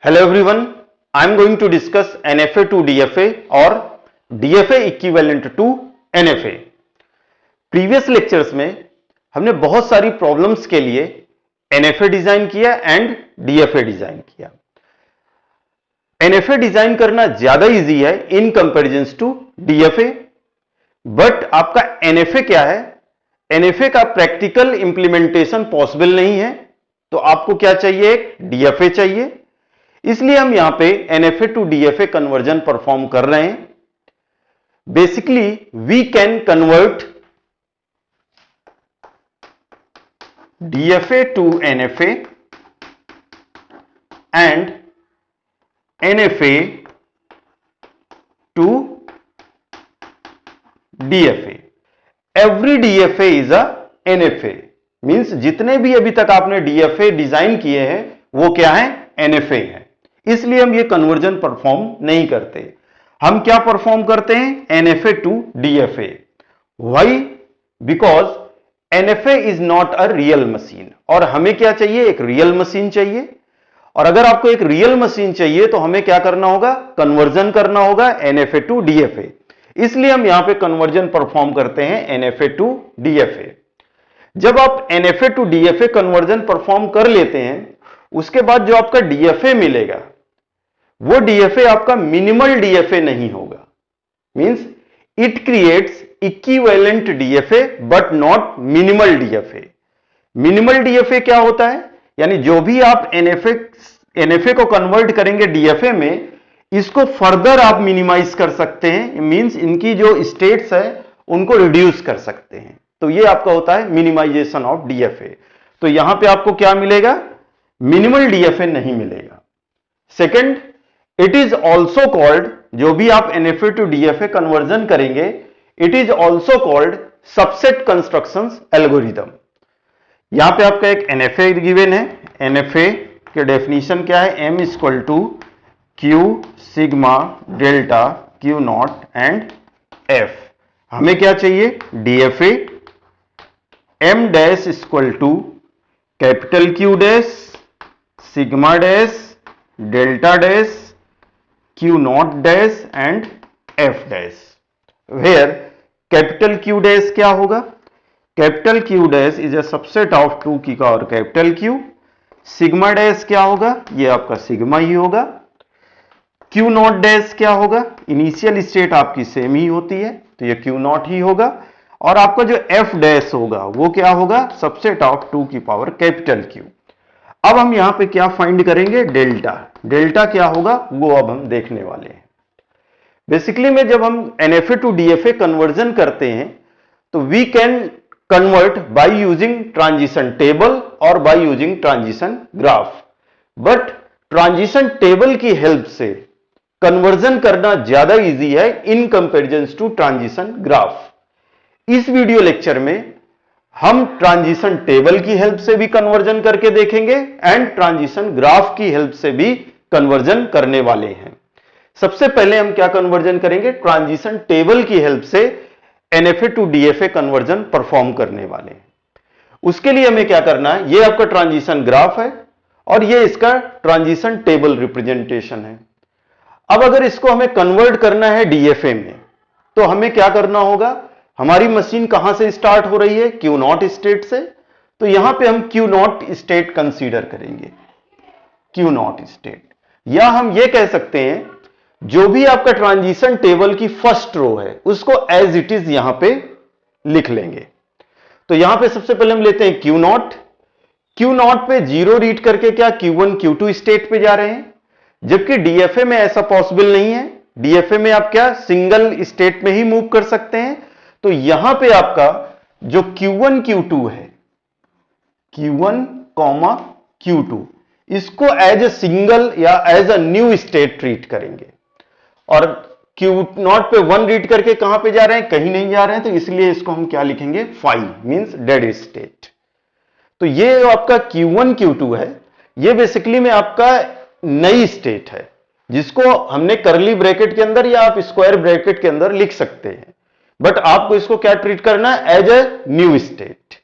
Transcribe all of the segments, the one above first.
Hello everyone, I am going to discuss NFA to DFA or DFA equivalent to NFA. Previous lectures में हमने बहुत सारी problems के लिए NFA डिजाइन किया एंड DFA डिजाइन किया. NFA डिजाइन करना ज्यादा इजी है in comparison to DFA, but आपका NFA क्या है? NFA का प्रैक्टिकल इंप्लीमेंटेशन पॉसिबल नहीं है, तो आपको क्या चाहिए? एक DFA चाहिए. इसलिए हम यहां पे NFA to DFA conversion perform कर रहे हैं. Basically we can convert DFA to NFA and NFA to DFA. Every DFA is a NFA. Means जितने भी अभी तक आपने DFA डिजाइन किए हैं वो क्या है? NFA है. इसलिए हम ये कन्वर्जन परफॉर्म नहीं करते. हम क्या परफॉर्म करते हैं? NFA to DFA. Why? Because NFA is not a real machine. और हमें क्या चाहिए? एक रियल मशीन चाहिए. और अगर आपको एक रियल मशीन चाहिए तो हमें क्या करना होगा? कन्वर्जन करना होगा NFA टू DFA. इसलिए हम यहां पे कन्वर्जन परफॉर्म करते हैं NFA टू DFA. जब आप NFA to DFA conversion perform कर लेते हैं, उसके बाद जो आपका DFA मिलेगा वो DFA आपका मिनिमल DFA नहीं होगा. Means it creates equivalent DFA but not minimal DFA. Minimal DFA क्या होता है? यानी जो भी आप NFA को कन्वर्ट करेंगे DFA में, इसको फर्दर आप मिनिमाइज कर सकते हैं. मींस इनकी जो स्टेट्स है उनको रिड्यूस कर सकते हैं. तो ये आपका होता है मिनिमाइजेशन ऑफ DFA. तो यहां पे आपको क्या मिलेगा? मिनिमल DFA नहीं मिलेगा. Second, it is also called, जो भी आप NFA टू DFA कन्वर्जन करेंगे, it is also called subset construction algorithm. यहां पे आपका एक NFA गिवन है. NFA के डेफिनेशन क्या है? M equal to Q sigma delta Q naught and F. हमें क्या चाहिए? DFA. M dash equal to capital Q dash sigma dash delta dash Q naught dash and F dash. Where capital Q dash क्या होगा? Capital Q dash is a subset of 2 की power capital Q. Sigma dash क्या होगा? ये आपका sigma ही होगा. Q naught dash क्या होगा? इनिशियल स्टेट आपकी सेम ही होती है, तो ये Q नॉट ही होगा. और आपका जो F डैश होगा वो क्या होगा? सबसेट ऑफ 2 की पावर कैपिटल Q. अब हम यहां पे क्या फाइंड करेंगे? डेल्टा. डेल्टा क्या होगा वो अब हम देखने वाले हैं. बेसिकली में जब हम NFA टू DFA कन्वर्जन करते हैं तो we can convert by using transition table और by using transition graph. But transition table की हेल्प से कन्वर्जन करना ज्यादा इजी है in comparison to transition graph. इस वीडियो लेक्चर में हम ट्रांजिशन टेबल की हेल्प से भी कन्वर्जन करके देखेंगे एंड ट्रांजिशन ग्राफ की हेल्प से भी कन्वर्जन करने वाले हैं. सबसे पहले हम क्या कन्वर्जन करेंगे? ट्रांजिशन टेबल की हेल्प से NFA to DFA conversion perform करने वाले हैं. उसके लिए हमें क्या करना है? ये आपका ट्रांजिशन ग्राफ है और ये इसका ट्रांजिशन टेबल रिप्रेजेंटेशन है. अब अगर इसको हमें कन्वर्ट करना है DFA में, तो हमें क्या करना होगा? हमारी मशीन कहां से स्टार्ट हो रही है? Q नॉट स्टेट से. तो यहां पे हम Q नॉट स्टेट कंसीडर करेंगे. Q नॉट स्टेट, या हम ये कह सकते हैं जो भी आपका ट्रांजिशन टेबल की फर्स्ट रो है उसको एज इट इज यहां पे लिख लेंगे. तो यहां पे सबसे पहले हम लेते हैं Q नॉट. Q नॉट पे 0 रीड करके क्या Q1 Q2 स्टेट पे जा रहे हैं, जबकि DFA में ऐसा पॉसिबल नहीं है. DFA में आप क्या सिंगल स्टेट में ही मूव कर सकते हैं. तो यहां पे आपका जो Q1 Q2 है, Q1 Q2, इसको एज ए सिंगल या as a new state treat करेंगे. और Q नॉट पे 1 रीड करके कहां पे जा रहे हैं? कहीं नहीं जा रहे हैं, तो इसलिए इसको हम क्या लिखेंगे? 5 मींस डेड स्टेट. तो ये आपका Q1 Q2 है, ये बेसिकली में आपका नई स्टेट है जिसको हमने करली ब्रैकेट के अंदर या आप स्क्वायर ब्रैकेट के अंदर लिख सकते हैं. बट आपको इसको क्या ट्रीट करना है? As a new state.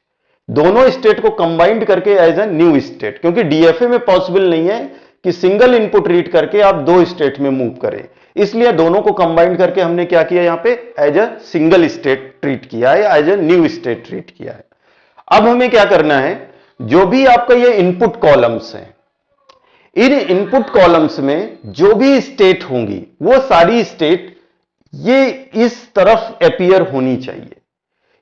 दोनों स्टेट को कंबाइंड करके एज ए न्यू स्टेट, क्योंकि DFA में पॉसिबल नहीं है कि सिंगल इनपुट रीड करके आप दो स्टेट में मूव करें, इसलिए दोनों को कंबाइन करके हमने क्या किया, यहां पे as a single state treat किया है, as a new state treat किया है। अब हमें क्या करना है, जो भी आपका ये इनपुट कॉलम्स हैं, इन इनपुट कॉलम्स में जो भी स्टेट होंगी वो सारी स्टेट ये इस तरफ अपीयर होनी चाहिए।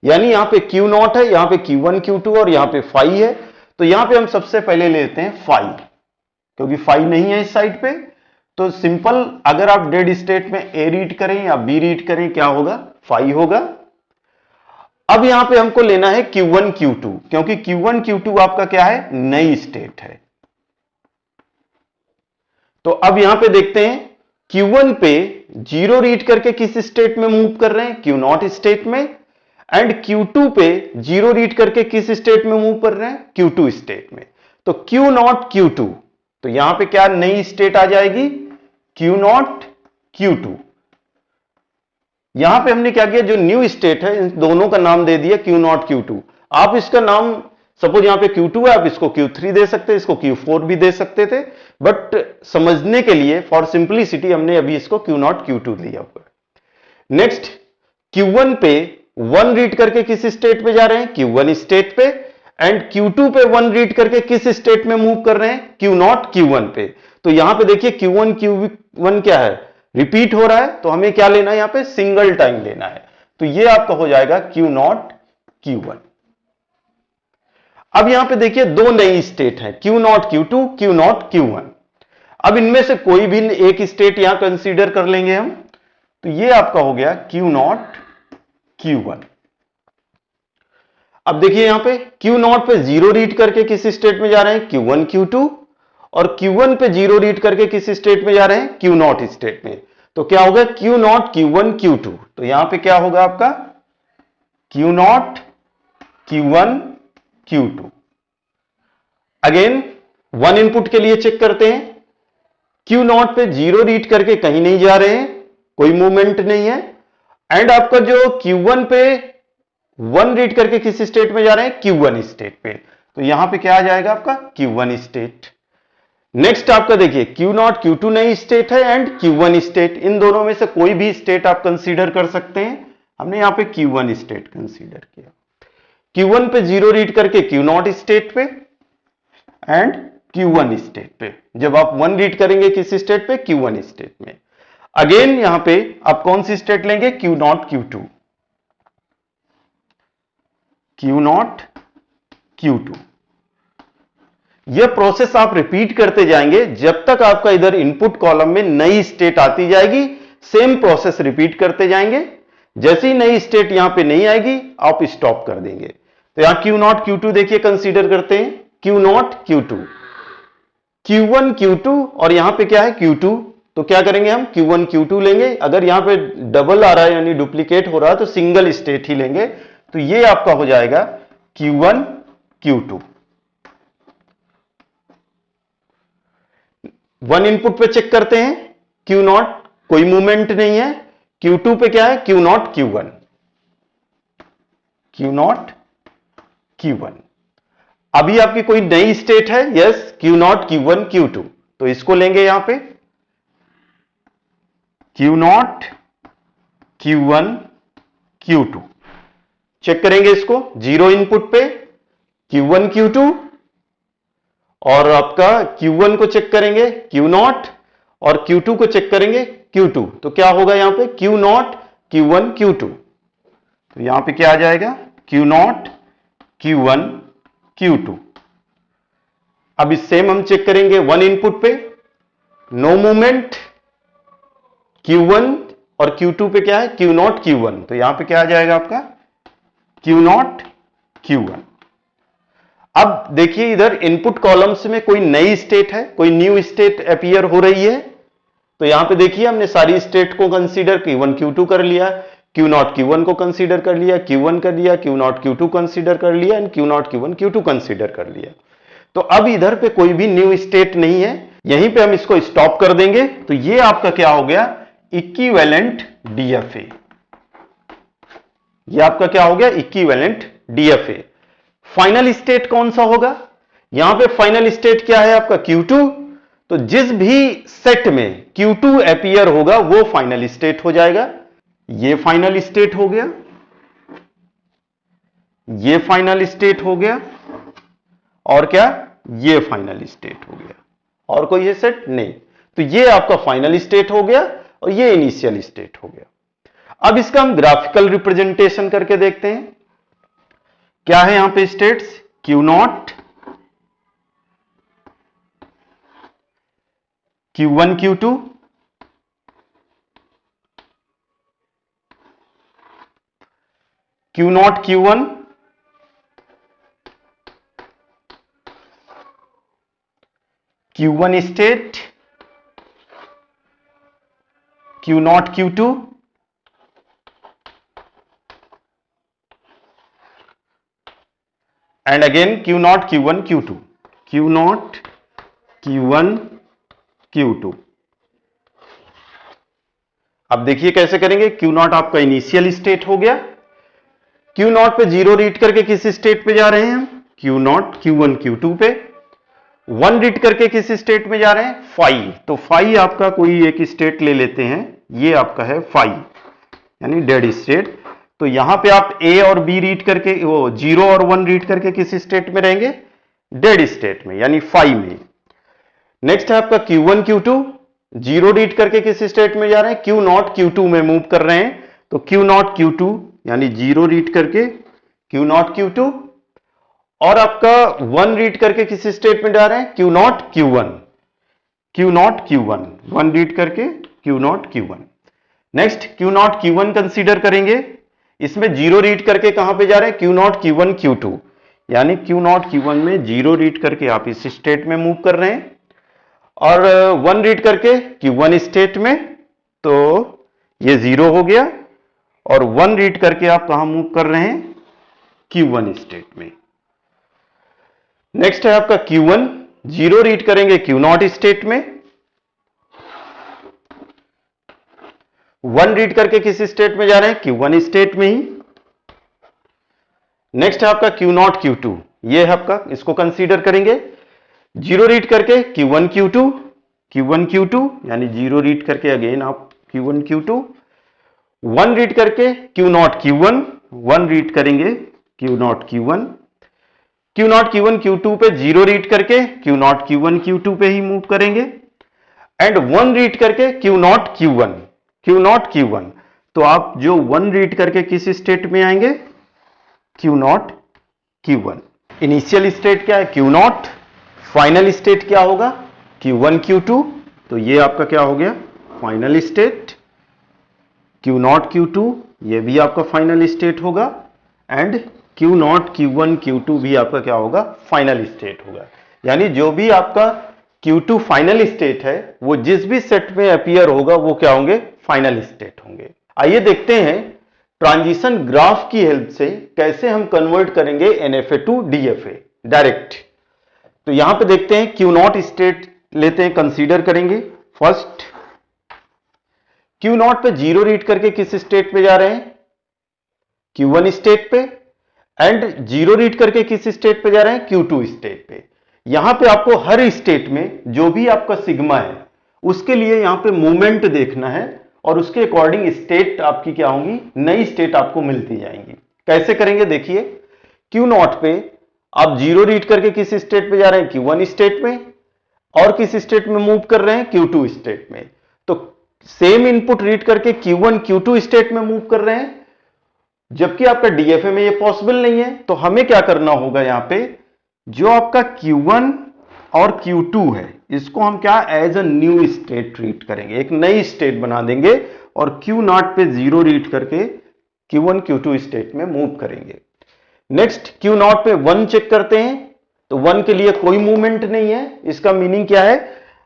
यानी यहां पे Q0 है, यहां पे Q1 Q2 और यहां पे phi है। तो यहां पे हम सबसे पहले लेते हैं phi, क्योंकि phi नहीं है इस साइड पे। तो सिंपल, अगर आप डेड स्टेट में A रीड करें या B रीड करें, क्या होगा, phi होगा। अब यहां पे हमको लेना है Q1 Q2, क्योंकि Q1 Q2 आपका क्या है, नई स्टेट है। तो अब यहां पे देखते हैं Q1 पे 0 रीड करके किस स्टेट में मूव कर रहे हैं, Q0 स्टेट में। एंड Q2 पे 0 रीड करके किस स्टेट में मूव कर रहे हैं, Q2 स्टेट में। तो Q0 Q2, तो यहां पे क्या नई स्टेट आ जाएगी, Q0 Q2। यहां पे हमने क्या किया, जो न्यू स्टेट है इन दोनों का नाम दे दिया Q0 Q2। आप इसका नाम, सपोज यहां पे Q2 है, आप इसको Q3 दे सकते हैं, इसको Q4 भी दे सकते थे, बट समझने के लिए फॉर सिंप्लिसिटी हमने अभी इसको Q0 Q2 दिया हुआ है। नेक्स्ट, Q1 पे 1 रीड करके किस स्टेट पे जा रहे हैं, Q1 स्टेट पे। एंड Q2 पे 1 रीड करके किस स्टेट में मूव कर रहे हैं, Q0 Q1 पे। तो यहां पे देखिए Q1 Q1 क्या है, रिपीट हो रहा है, तो हमें क्या लेना है, यहां पे सिंगल टाइम लेना है। तो ये आपका हो जाएगा Q0 Q1। अब यहां पे देखिए दो नई स्टेट है, Q0 Q2 Q0 Q1। अब इनमें से कोई भी एक स्टेट यहां कंसीडर कर लेंगे हम। तो ये आपका हो गया Q0 Q1। अब देखिए यहां पे Q0 पे 0 रीड करके किस स्टेट में जा रहे हैं, Q1 Q2। और Q1 पे 0 रीड करके किस स्टेट में जा रहे हैं, Q0 स्टेट में। तो क्या होगा, Q0 Q1 Q2। तो यहां पे क्या होगा आपका, Q0 Q1 Q2। Again one input के लिए चेक करते हैं। Q0 पे 0 रीड करके कहीं नहीं जा रहे हैं, कोई मूवमेंट नहीं है। एंड आपका जो Q1 पे 1 रीड करके किस स्टेट में जा रहे हैं, Q1 स्टेट पे। तो यहां पे क्या आ जाएगा आपका, Q1 स्टेट। नेक्स्ट आपका देखिए Q0 Q2 नई स्टेट है एंड Q1 स्टेट, इन दोनों में से कोई भी स्टेट आप कंसीडर कर सकते हैं। हमने यहां पे Q1 स्टेट कंसीडर किया। Q1 पे 0 रीड करके Q0 स्टेट पे एंड Q1 स्टेट पे। जब आप 1 रीड करेंगे किस स्टेट पे, Q1 स्टेट में। अगेन यहां पे आप कौन सी स्टेट लेंगे, Q0 Q2, Q0 Q2। यह प्रोसेस आप रिपीट करते जाएंगे जब तक आपका इधर इनपुट कॉलम में नई स्टेट आती जाएगी। सेम प्रोसेस रिपीट करते जाएंगे। जैसे ही नई स्टेट यहां पे नहीं आएगी, आप स्टॉप कर देंगे। तो यहां Q0 Q2 देखिए कंसीडर करते हैं, Q0 Q2, Q1 Q2 और यहां पे क्या है, Q2। तो क्या करेंगे हम, Q1 Q2 लेंगे। अगर यहां पे डबल आ रहा है यानी डुप्लीकेट हो रहा है, तो सिंगल स्टेट ही लेंगे। तो ये आपका हो जाएगा Q1 Q2। वन इनपुट पे चेक करते हैं, Q0 कोई मूवमेंट नहीं है। Q2 पे क्या है, Q0 Q1, Q0 Q1। अभी आपकी कोई नई स्टेट है, यस, Q0 Q1 Q2। तो इसको लेंगे यहां पे Q0 Q1 Q2। चेक करेंगे इसको, 0 इनपुट पे Q1 Q2 और आपका Q1 को चेक करेंगे Q0 और Q2 को चेक करेंगे Q2। तो क्या होगा यहां पे, Q0 Q1 Q2। तो यहां पे क्या आ जाएगा, Q0 Q1 Q2। अब इस सेम हम चेक करेंगे वन इनपुट पे, नो मूवमेंट। Q1 और Q2 पे क्या है, Q0 Q1। तो यहां पे क्या आ जाएगा आपका, Q0 Q1। अब देखिए इधर इनपुट कॉलम्स में कोई नई स्टेट है, कोई न्यू स्टेट अपीयर हो रही है। तो यहां पे देखिए हमने सारी स्टेट को कंसीडर Q1 Q2 कर लिया, Q0 Q1 को कंसीडर कर लिया, Q1 कर लिया, Q0 Q2 कंसीडर कर लिया and Q0 Q1 Q2 consider कर लिया। तो अब इधर पे कोई भी न्यू स्टेट नहीं है, यहीं पे हम इसको स्टॉप कर देंगे। तो ये आपका क्या हो गया, इक्विवेलेंट डीएफए। ये आपका क्या हो गया, इक्विवेलेंट डीएफए। फाइनल स्टेट कौन सा होगा, यहां पे फाइनल स्टेट क्या है आपका Q2। तो तो जिस भी सेट में Q2 अपीयर होगा वो फाइनल स्टेट हो जाएगा। ये फाइनल स्टेट हो गया, ये फाइनल स्टेट हो गया, और क्या, ये फाइनल स्टेट हो गया। और कोई है सेट नहीं, तो ये आपका फाइनल स्टेट हो गया और ये इनिशियल स्टेट हो गया। अब इसका हम ग्राफिकल रिप्रेजेंटेशन करके देखते हैं। क्या है यहां पे states, Q0, Q1, Q2, Q0, Q1, Q1 state, Q0, Q2, and again Q0, Q1, Q2, Q0, Q1, Q2। अब देखिए कैसे करेंगे। Q0 आपका इनिशियल स्टेट हो गया, Q0 पे 0 रीड करके किस स्टेट पे जा रहे हैं हम, Q0, Q1, Q2 पे। 1 रीड करके किस स्टेट में जा रहे हैं, 5, तो 5 आपका कोई एक स्टेट ले लेते हैं, ये आपका है 5 यानी डेड स्टेट। तो यहां पे आप A और B रीड करके, वो 0 और 1 रीड करके किस स्टेट में रहेंगे, डेड स्टेट में यानी 5 में। नेक्स्ट है आपका Q1, Q2, 0 रीड करके किस स्टेट में जा रहे हैं, Q0, Q2 में मूव कर रहे हैं, तो Q0, Q2 यानी 0 रीड करके Q0, Q2, और आपका 1 रीड करके किस स्टेट में जा रहे हैं, Q0, Q1, Q0, Q1, 1 read करके Q0, Q1। Next Q0, Q1 consider करेंगे, इसमें 0 रीड करके कहां पे जा रहे हैं, Q0, Q1, Q2, यानी Q0, Q1 में 0 रीड करके आप इस स्टेट में मूव कर रहे हैं, और 1 रीड करके Q1 स्टेट में, तो ये 0 हो गया, और 1 रीड करके आप कहां मूव कर रहे हैं, Q1 स्टेट में। नेक्स्ट है आपका Q1, 0 रीड करेंगे Q0 स्टेट में, 1 रीड करके किस स्टेट में जा रहे हैं, Q1 स्टेट में ही। नेक्स्ट है आपका Q0, Q2, ये है आपका, इसको कंसीडर करेंगे, 0 रीड करके Q1, Q2, Q1, Q2 यानी 0 रीड करके अगेन आप Q1, Q2, 1 रीड करके Q0, Q1, 1 रीड करेंगे Q0, Q1, Q0, Q1, Q2 पे 0 रीड करके Q0, Q1, Q2 पे ही मूव करेंगे, एंड 1 रीड करके Q0, Q1, Q0, Q1, तो आप जो 1 रीड करके किस स्टेट में आएंगे, Q0, Q1। इनिशियल स्टेट क्या है, Q0, फाइनल स्टेट क्या होगा, Q1, Q2, तो ये आपका क्या हो गया, फाइनल स्टेट। Q0, Q2 ये भी आपका फाइनल स्टेट होगा, एंड Q0, Q1, Q2 भी आपका क्या होगा, फाइनल स्टेट होगा। यानी जो भी आपका Q2 फाइनल स्टेट है, वो जिस भी सेट में अपीयर होगा वो क्या होंगे, फाइनल स्टेट होंगे। आइए देखते हैं ट्रांजिशन ग्राफ की हेल्प से कैसे हम कन्वर्ट करेंगे NFA टू DFA डायरेक्ट। तो यहां पे देखते हैं Q0 स्टेट लेते हैं, कंसीडर करेंगे। फर्स्ट Q0 पे 0 रीड करके किस स्टेट पे जा रहे हैं, Q1 स्टेट पे, एंड 0 रीड करके किस स्टेट पे जा रहे हैं, Q2 स्टेट पे। यहां पे आपको हर स्टेट में जो भी आपका सिग्मा है उसके लिए यहां पे मूवमेंट देखना है, और उसके अकॉर्डिंग स्टेट आपकी क्या होंगी, नई स्टेट आपको मिलती जाएंगी। कैसे करेंगे देखिए, Q0 पे आप 0 रीड करके किस स्टेट पे जा रहे हैं, Q1 स्टेट में, और किस स्टेट में मूव कर रहे हैं, Q2 स्टेट में। तो सेम इनपुट रीड करके Q1, Q2 स्टेट में मूव कर रहे हैं, जबकि आपका DFA में ये पॉसिबल नहीं है। तो हमें क्या करना होगा, यहां पे जो आपका Q1 और Q2 है इसको हम क्या as a new state treat करेंगे, एक नई स्टेट बना देंगे, और Q0 पे 0 रीड करके Q1, Q2 स्टेट में मूव करेंगे। नेक्स्ट Q0 पे 1 चेक करते हैं, तो 1 के लिए कोई मूवमेंट नहीं है। इसका मीनिंग क्या है,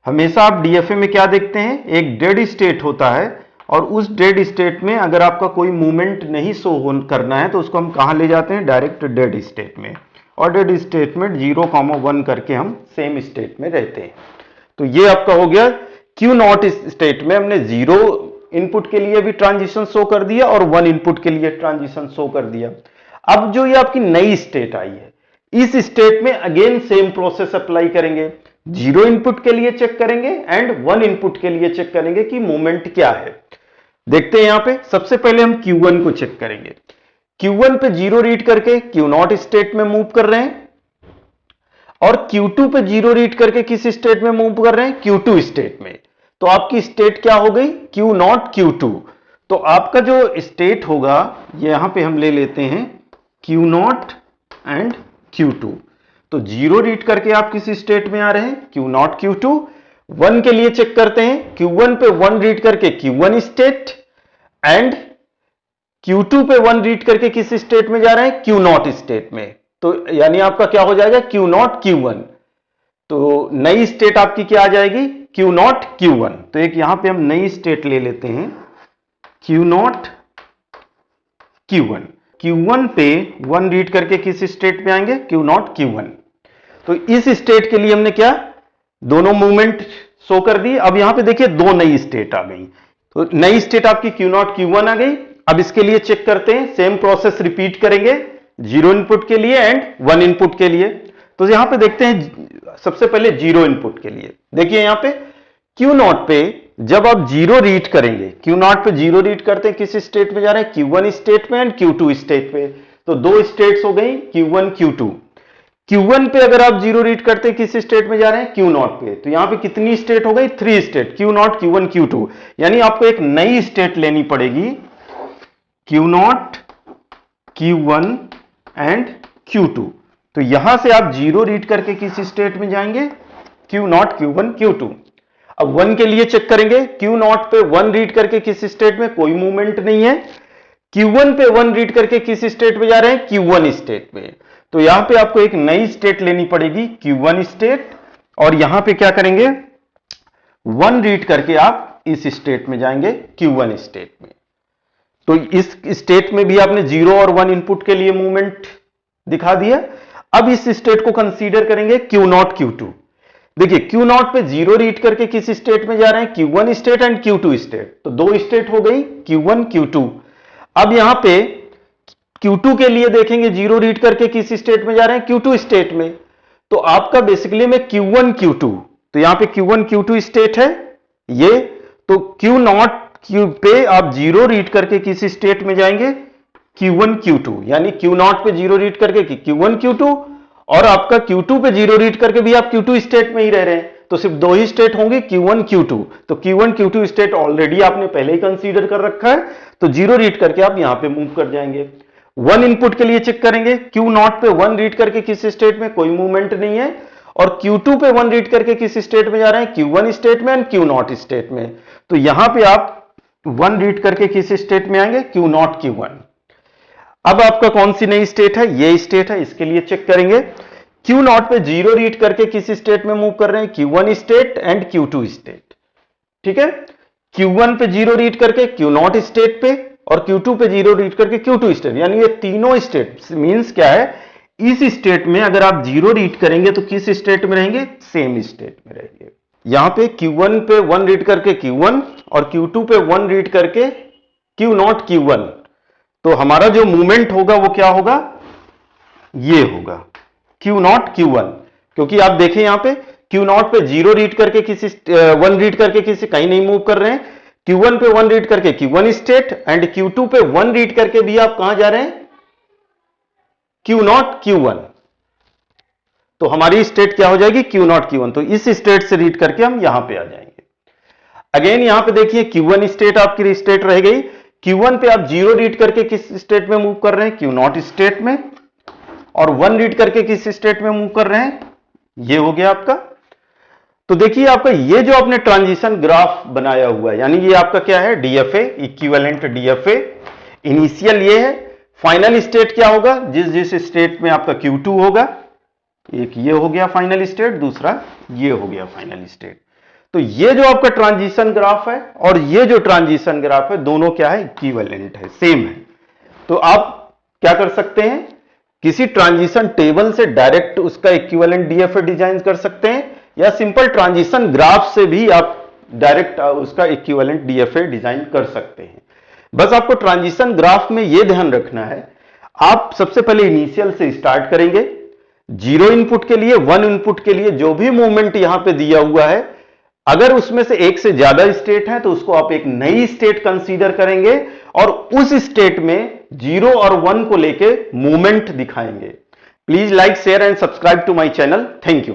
हमेशा आप DFA में क्या देखते हैं, एक डेड स्टेट होता है, और उस डेड स्टेट में अगर आपका कोई मूवमेंट नहीं शो करना है तो उसको हम कहां ले जाते हैं, डायरेक्ट डेड स्टेट में, और डेड स्टेट में 0, 1 करके हम सेम स्टेट में रहते हैं। तो ये आपका हो गया Q0 स्टेट में हमने 0 इनपुट के लिए भी ट्रांजिशन शो कर दिया और 1 इनपुट के लिए ट्रांजिशन शो कर दिया। अब जो ये आपकी नई स्टेट आई है, इस स्टेट में अगेन सेम प्रोसेस अप्लाई करेंगे। जीरो इनपुट के लिए चेक करेंगे एंड 1 इनपुट के लिए चेक करेंगे कि मूवमेंट क्या है। देखते हैं यहां पे सबसे पहले हम Q1 को चेक करेंगे। Q1 पे जीरो रीड करके Q0 स्टेट में मूव कर रहे हैं और Q2 पे जीरो रीड करके किस स्टेट में मूव कर रहे हैं, Q2 स्टेट में। तो आपकी स्टेट क्या हो गई, Q0 Q2। तो आपका जो स्टेट होगा यहां पे हम ले लेते हैं Q0 एंड Q2। तो जीरो रीड करके आप किस स्टेट में आ रहे हैं, Q0 Q2। 1 के लिए चेक करते हैं, Q1 पे 1 रीड करके Q1 स्टेट एंड Q2 पे 1 रीड करके किस स्टेट में जा रहे हैं, Q0 स्टेट में। तो यानी आपका क्या हो जाएगा, Q0 Q1। तो नई स्टेट आपकी क्या आ जाएगी, Q0 Q1। तो एक यहां पे हम नई स्टेट ले लेते हैं Q0 Q1। Q1 पे 1 रीड करके किस स्टेट में आएंगे, Q0 Q1। तो इस स्टेट के लिए हमने क्या, दोनों मूवमेंट शो कर दी। अब यहां पे देखिए दो नई स्टेट आ गई। तो नई स्टेट आपकी Q0 Q1 आ गई। अब इसके लिए चेक करते हैं, सेम प्रोसेस रिपीट करेंगे जीरो इनपुट के लिए एंड 1 इनपुट के लिए। तो यहां पे देखते हैं सबसे पहले जीरो इनपुट के लिए। देखिए यहां पे Q0 पे जब आप जीरो रीड करेंगे, Q0 पे जीरो रीड करते हैं, किस स्टेट में जा रहे हैं, Q1 स्टेट में एंड Q2 स्टेट में। तो दो स्टेट्स हो गई Q1 Q2। Q1 पे अगर आप जीरो रीड करते हैं, किस स्टेट में जा रहे हैं, Q0 पे। तो यहां पे कितनी स्टेट हो गई, 3 स्टेट, Q0 Q1 Q2। यानी आपको एक नई स्टेट लेनी पड़ेगी, Q0 Q1 एंड Q2। तो यहां से आप जीरो रीड करके किस स्टेट में जाएंगे, Q0 Q1 Q2। अब 1 के लिए चेक करेंगे, Q0 पे 1 रीड करके किस स्टेट में, कोई मूवमेंट नहीं है। Q1 पे 1 रीड करके किस स्टेट में जा रहे हैं, Q1 स्टेट में। तो यहां पे आपको एक नई स्टेट लेनी पड़ेगी, Q1 स्टेट। और यहां पे क्या करेंगे, 1 रीड करके आप इस स्टेट में जाएंगे, Q1 स्टेट में। तो इस स्टेट में भी आपने 0 और 1 इनपुट के लिए मूवमेंट दिखा दिया। अब इस स्टेट को कंसीडर करेंगे Q0 Q2। देखिए Q0 पे 0 रीड करके किस स्टेट में जा रहे हैं, Q1 state and Q2 state. तो दो स्टेट हो गई, Q1 Q2। अब यहां पे Q2 के लिए देखेंगे, 0 रीड करके किस स्टेट में जा रहे हैं, Q2 स्टेट में। तो आपका बेसिकली में Q1 Q2। तो यहां पे Q1 Q2 स्टेट है ये। तो Q0 Q पे आप 0 रीड करके किस स्टेट में जाएंगे, Q1 Q2। यानी Q0 पे 0 रीड करके Q1 Q2 और आपका Q2 पे 0 रीड करके भी आप Q2 स्टेट में ही रह रहे हैं। तो सिर्फ दो ही स्टेट होंगे, Q1 Q2। तो Q1 Q2 स्टेट ऑलरेडी आपने पहले ही कंसीडर कर रखा है। तो 0 रीड करके आप यहां पे मूव कर जाएंगे। 1 इनपुट के लिए चेक करेंगे, Q0 पे 1 रीड करके किस स्टेट में, कोई मूवमेंट नहीं है। और Q2 पे 1 रीड करके किस स्टेट में जा रहे हैं, Q1 स्टेट में एंड Q0 स्टेट में। तो यहां पे आप 1 रीड करके किस स्टेट में आएंगे, Q0 Q1। अब आपका कौन सी नई स्टेट है, ये स्टेट है। इसके लिए चेक करेंगे, Q0 पे 0 रीड करके किस स्टेट में मूव कर रहे हैं, Q1 state and Q2 state. ठीक है, Q1 पे 0 रीड करके Q0 स्टेट पे और Q2 पे 0 रीड करके Q2 स्टेट। यानी ये तीनों स्टेट मींस क्या है, इस स्टेट में अगर आप 0 रीड करेंगे तो किस स्टेट में रहेंगे, सेम स्टेट में रहेंगे। यहां पे Q1 पे 1 रीड करके Q1 और Q2 पे 1 रीड करके Q0 Q1। तो हमारा जो मूवमेंट होगा वो क्या होगा, ये होगा Q0 Q1। क्योंकि आप देखें यहां पे Q0 पे 0 रीड करके किसी 1 रीड करके किसी कहीं नहीं मूव कर रहे हैं। Q1 पे 1 रीड करके Q1 स्टेट एंड Q2 पे 1 रीड करके भी आप कहां जा रहे हैं, Q0 Q1। तो हमारी स्टेट क्या हो जाएगी, Q0 Q1। तो इस स्टेट से रीड करके हम यहां पे आ जाएंगे। अगेन यहां पे देखिए Q1 स्टेट आपकी स्टेट रह गई। Q1 पे आप 0 रीड करके किस स्टेट में मूव कर रहे हैं, Q0 स्टेट में। और 1 रीड करके किस स्टेट में मूव कर रहे हैं, ये हो गया आपका। तो देखिए आपका ये जो आपने ट्रांजिशन ग्राफ बनाया हुआ है, यानी ये आपका क्या है, डीएफए, इक्विवेलेंट डीएफए। इनिशियल ये है, फाइनल स्टेट क्या होगा, जिस जिस स्टेट में आपका Q2 होगा, एक ये हो गया फाइनल स्टेट, दूसरा ये हो गया फाइनल स्टेट। तो ये जो आपका ट्रांजिशन ग्राफ है और ये जो ट्रांजिशन ग्राफ है, दोनों क्या है, इक्विवेलेंट है, सेम है। तो आप क्या कर सकते हैं, किसी ट्रांजिशन टेबल से डायरेक्ट उसका इक्विवेलेंट डीएफए डिजाइन कर सकते हैं, या सिंपल ट्रांजिशन ग्राफ से भी आप डायरेक्ट उसका इक्विवेलेंट डीएफए डिजाइन कर सकते हैं। बस आपको ट्रांजिशन ग्राफ में यह ध्यान रखना है, आप सबसे पहले इनिशियल से स्टार्ट करेंगे। 0 इनपुट के लिए, 1 इनपुट के लिए जो भी मूवमेंट यहां पे दिया हुआ है, अगर उसमें से एक से ज्यादा स्टेट है तो उसको आप एक नई स्टेट कंसीडर करेंगे और उस स्टेट में 0 और 1 को लेके मूवमेंट दिखाएंगे। Please like, share and subscribe to my channel. Thank you.